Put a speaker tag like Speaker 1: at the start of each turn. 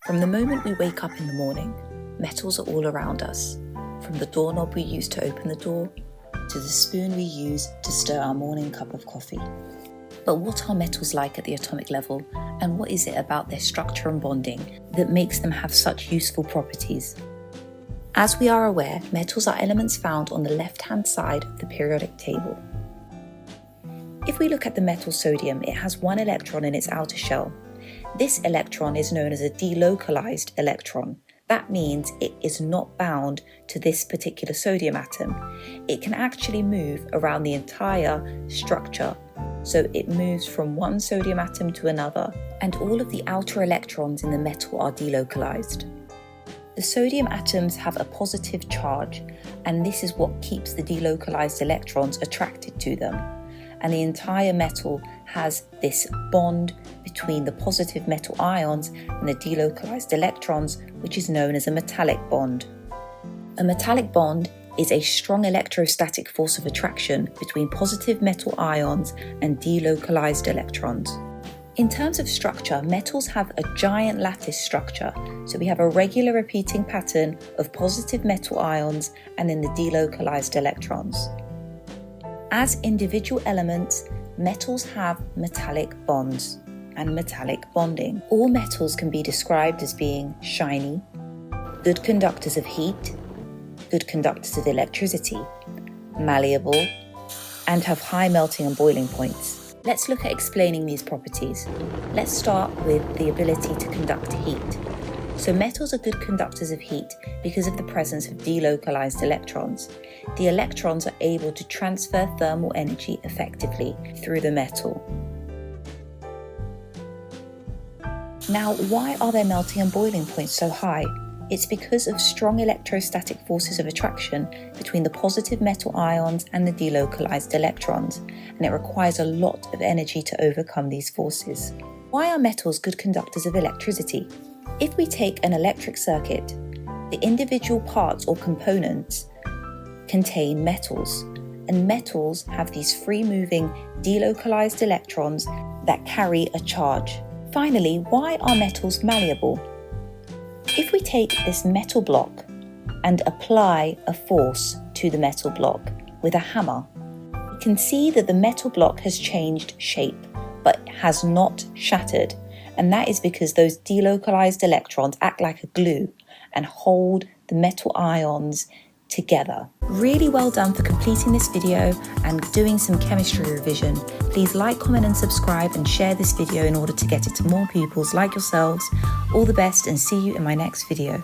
Speaker 1: From the moment we wake up in the morning, metals are all around us, from the doorknob we use to open the door, to the spoon we use to stir our morning cup of coffee. But what are metals like at the atomic level, and what is it about their structure and bonding that makes them have such useful properties? As we are aware, metals are elements found on the left-hand side of the periodic table. If we look at the metal sodium, it has one electron in its outer shell. This electron is known as a delocalized electron. That means it is not bound to this particular sodium atom. It can actually move around the entire structure. So it moves from one sodium atom to another, and all of the outer electrons in the metal are delocalized. The sodium atoms have a positive charge, and this is what keeps the delocalized electrons attracted to them. And the entire metal has this bond between the positive metal ions and the delocalized electrons, which is known as a metallic bond. A metallic bond is a strong electrostatic force of attraction between positive metal ions and delocalized electrons. In terms of structure, metals have a giant lattice structure, so we have a regular repeating pattern of positive metal ions and then the delocalized electrons. As individual elements, metals have metallic bonds and metallic bonding. All metals can be described as being shiny, good conductors of heat, good conductors of electricity, malleable, and have high melting and boiling points. Let's look at explaining these properties. Let's start with the ability to conduct heat. So metals are good conductors of heat because of the presence of delocalized electrons. The electrons are able to transfer thermal energy effectively through the metal. Now, why are their melting and boiling points so high? It's because of strong electrostatic forces of attraction between the positive metal ions and the delocalized electrons, and it requires a lot of energy to overcome these forces. Why are metals good conductors of electricity? If we take an electric circuit, the individual parts or components contain metals, and metals have these free-moving delocalized electrons that carry a charge. Finally, why are metals malleable? If we take this metal block and apply a force to the metal block with a hammer, we can see that the metal block has changed shape, but has not shattered. And that is because those delocalized electrons act like a glue and hold the metal ions together. Really well done for completing this video and doing some chemistry revision. Please like, comment and subscribe and share this video in order to get it to more pupils like yourselves. All the best and see you in my next video.